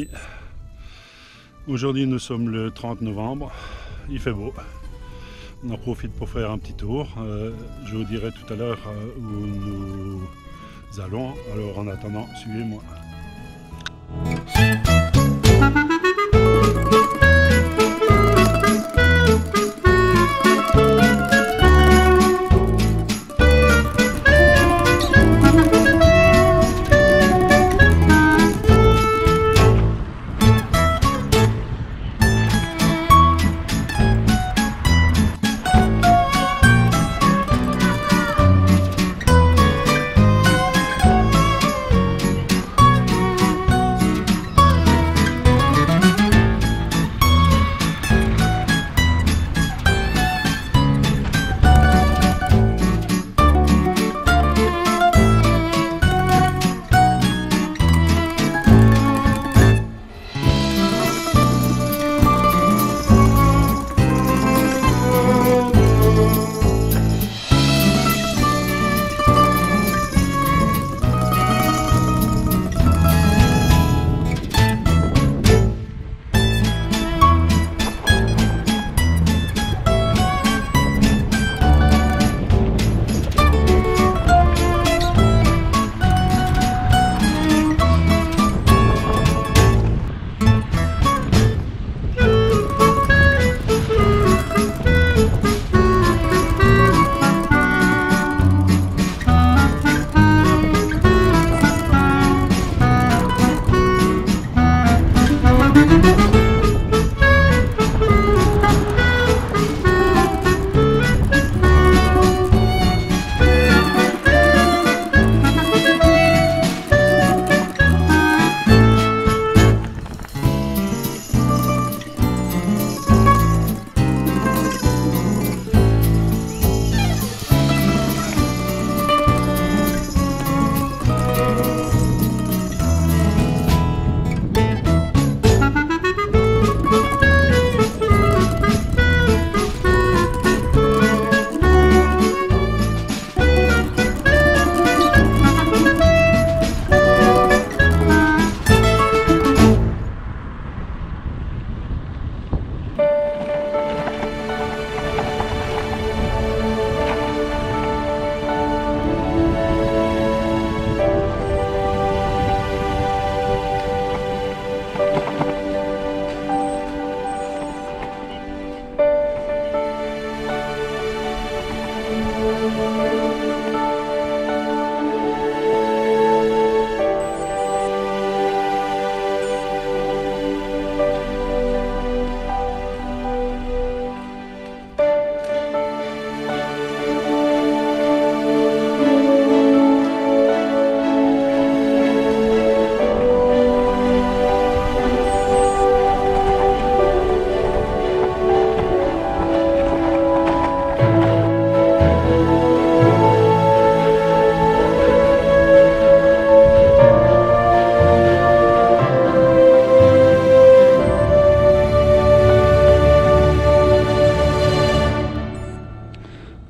amis, aujourd'hui nous sommes le 30 novembre, il fait beau, on en profite pour faire un petit tour, je vous dirai tout à l'heure où nous allons, alors en attendant suivez-moi.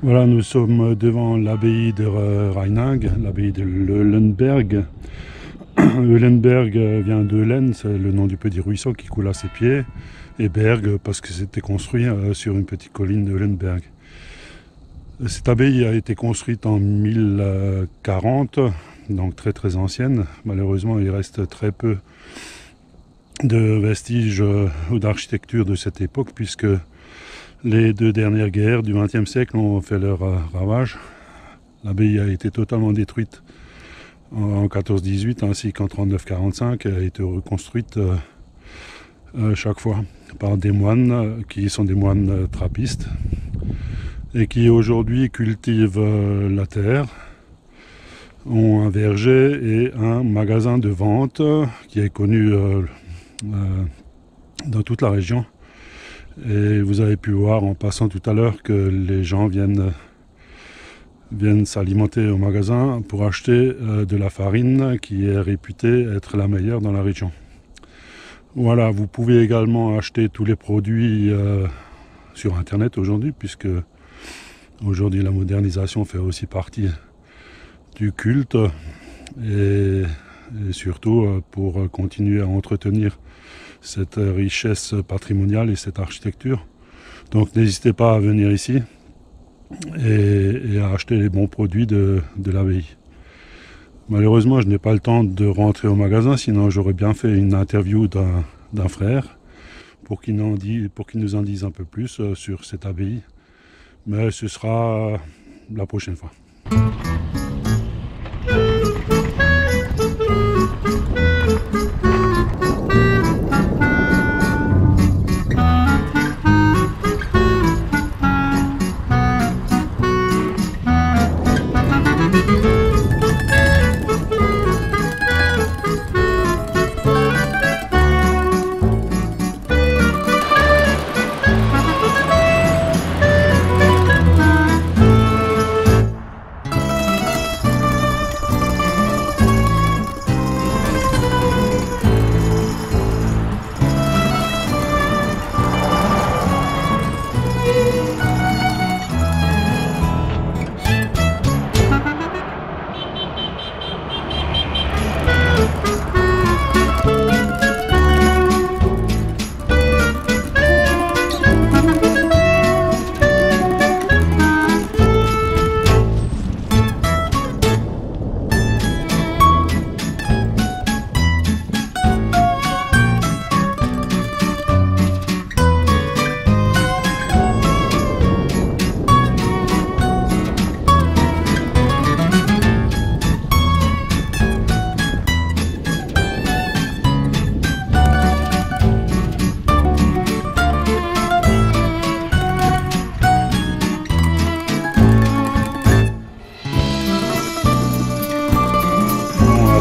Voilà, nous sommes devant l'abbaye de Rheininghe, l'abbaye de Eulenberg. Eulenberg vient d'Eulen, c'est le nom du petit ruisseau qui coule à ses pieds, et Berg parce que c'était construit sur une petite colline de Eulenberg. Cette abbaye a été construite en 1040, donc très ancienne. Malheureusement, il reste très peu de vestiges ou d'architecture de cette époque, puisque les deux dernières guerres du XXe siècle ont fait leur ravage. L'abbaye a été totalement détruite en 14-18 ainsi qu'en 39-45. Elle a été reconstruite chaque fois par des moines qui sont des moines trappistes et qui aujourd'hui cultivent la terre, ont un verger et un magasin de vente qui est connu dans toute la région. Et vous avez pu voir en passant tout à l'heure que les gens viennent s'alimenter au magasin pour acheter de la farine qui est réputée être la meilleure dans la région. Voilà, vous pouvez également acheter tous les produits sur internet aujourd'hui, puisque aujourd'hui la modernisation fait aussi partie du culte, et et surtout pour continuer à entretenir cette richesse patrimoniale et cette architecture. Donc n'hésitez pas à venir ici et à acheter les bons produits de l'abbaye. Malheureusement, je n'ai pas le temps de rentrer au magasin, sinon j'aurais bien fait une interview d'un frère pour qu'il nous en dise un peu plus sur cette abbaye. Mais ce sera la prochaine fois.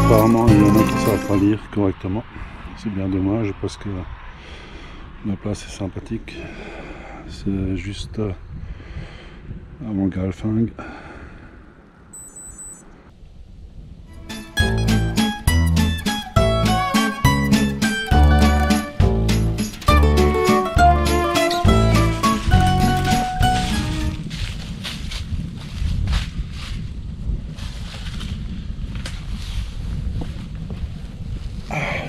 Apparemment, il y en a qui ne savent pas lire correctement. C'est bien dommage parce que la place est sympathique. C'est juste avant Galfing.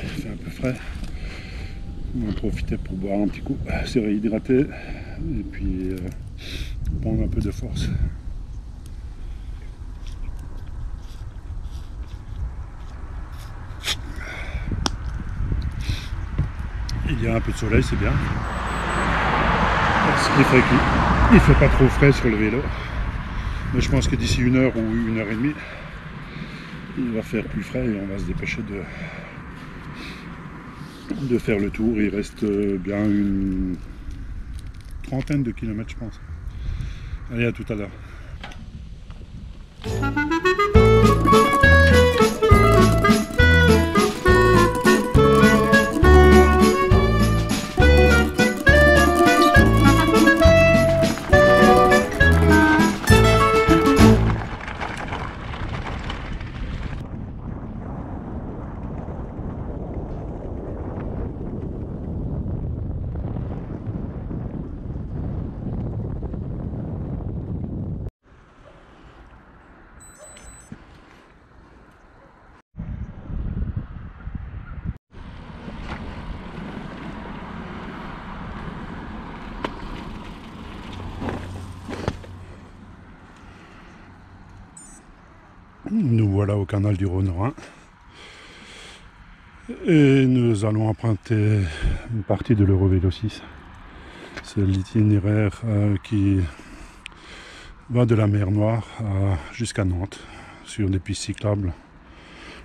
Il fait un peu frais. On va en profiter pour boire un petit coup, se réhydrater et puis prendre un peu de force. Il y a un peu de soleil, c'est bien. Ce qui fait qu'il ne fait pas trop frais sur le vélo. Mais je pense que d'ici 1 heure ou 1 heure et demie, il va faire plus frais et on va se dépêcher de faire le tour. Il reste bien une trentaine de kilomètres, je pense. Allez, à tout à l'heure. Nous voilà au canal du Rhône-Rhin et nous allons emprunter une partie de l'Eurovélo 6. C'est l'itinéraire qui va de la mer Noire jusqu'à Nantes sur des pistes cyclables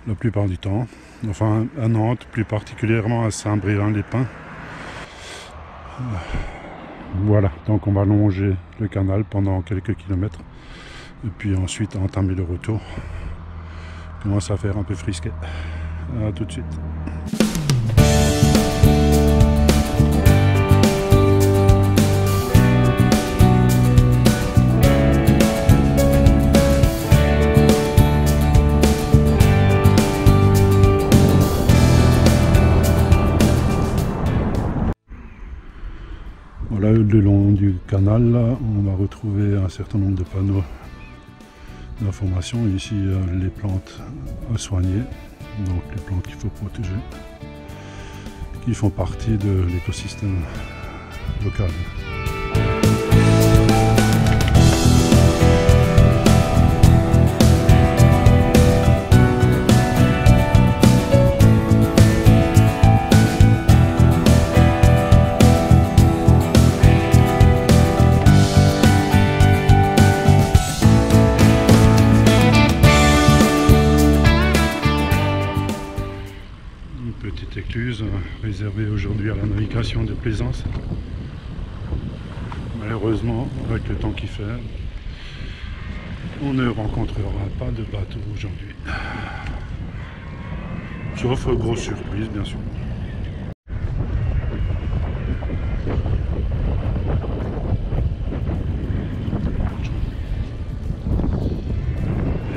la plupart du temps. Enfin à Nantes, plus particulièrement à Saint-Brévin-les-Pins. Voilà, donc on va longer le canal pendant quelques kilomètres et puis ensuite entamer le retour. Il commence à faire un peu frisquet. A tout de suite. Voilà, le long du canal, on va retrouver un certain nombre de panneaux d'informations. Ici, les plantes à soigner, donc les plantes qu'il faut protéger, qui font partie de l'écosystème local. Petite écluse réservée aujourd'hui à la navigation de plaisance. Malheureusement, avec le temps qu'il fait, on ne rencontrera pas de bateau aujourd'hui. Sauf grosse surprise, bien sûr.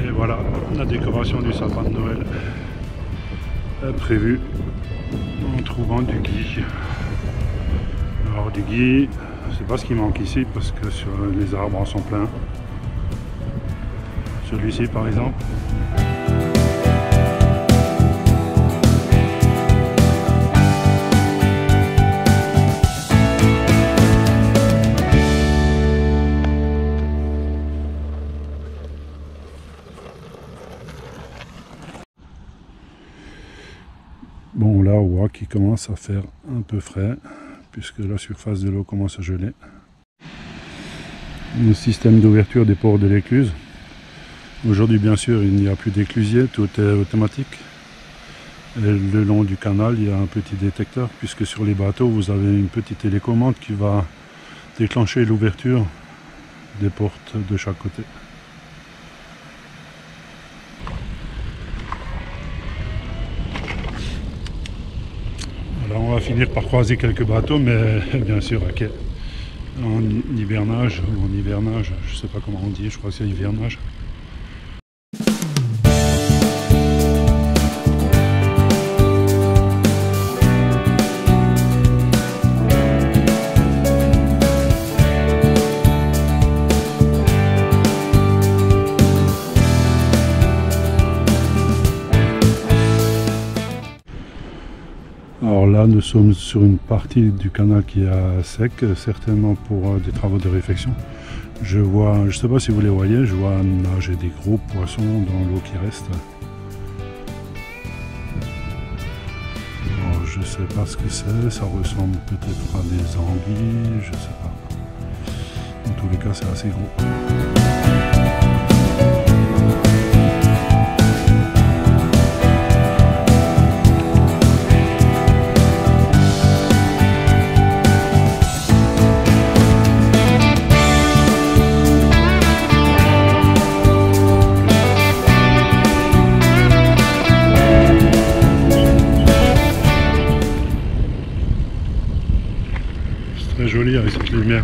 Et voilà la décoration du sapin de Noël prévu en trouvant du gui. Alors du gui, c'est pas ce qui manque ici parce que sur les arbres en sont pleins. Celui-ci par exemple. Bon, là on voit qu'il commence à faire un peu frais puisque la surface de l'eau commence à geler. Le système d'ouverture des ports de l'écluse. Aujourd'hui bien sûr il n'y a plus d'éclusier, tout est automatique. Et le long du canal il y a un petit détecteur puisque sur les bateaux vous avez une petite télécommande qui va déclencher l'ouverture des portes de chaque côté. Alors on va finir par croiser quelques bateaux, mais bien sûr à quai. En hivernage ou en hivernage, je sais pas comment on dit, je crois que c'est hivernage. Alors là, nous sommes sur une partie du canal qui est à sec, certainement pour des travaux de réfection. Je vois, je ne sais pas si vous les voyez, je vois nager des gros poissons dans l'eau qui reste. Alors, je ne sais pas ce que c'est, ça ressemble peut-être à des anguilles, je ne sais pas. En tous les cas, c'est assez gros. Très joli avec cette lumière.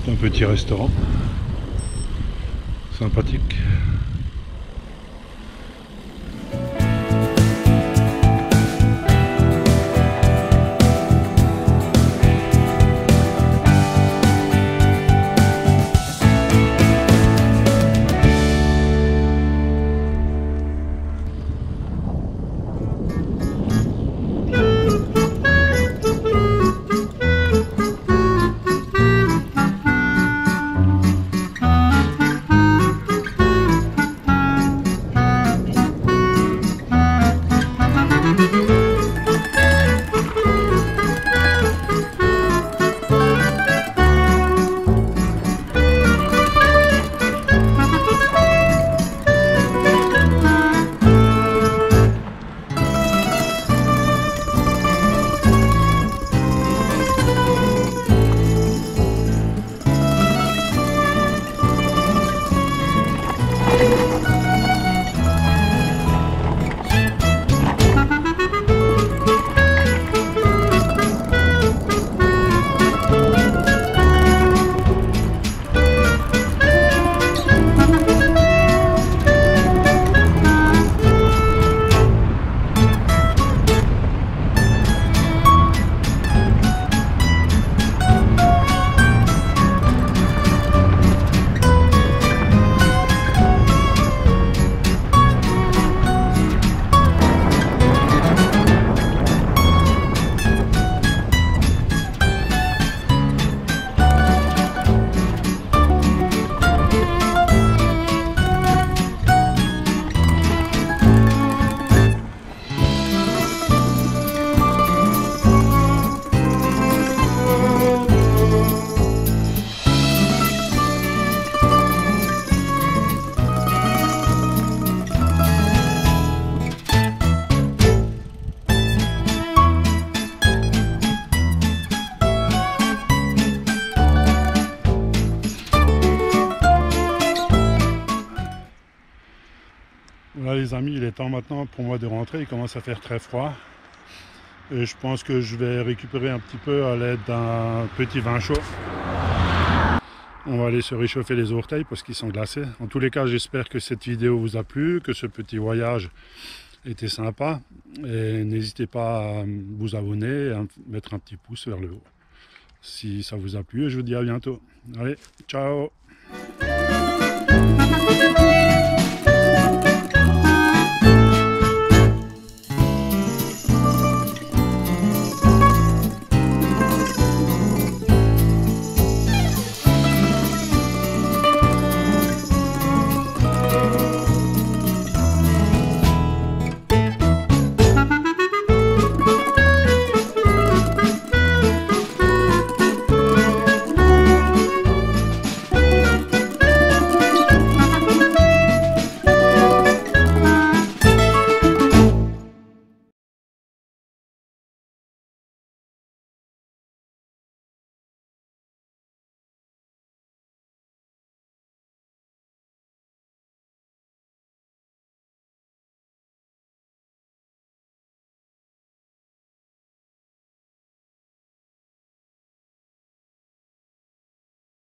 C'est un petit restaurant sympathique. les amis, il est temps maintenant pour moi de rentrer, il commence à faire très froid. Et je pense que je vais récupérer un petit peu à l'aide d'un petit vin chaud. On va aller se réchauffer les orteils parce qu'ils sont glacés. En tous les cas, j'espère que cette vidéo vous a plu, que ce petit voyage était sympa. Et n'hésitez pas à vous abonner et à mettre un petit pouce vers le haut si ça vous a plu. Et je vous dis à bientôt. Allez, ciao!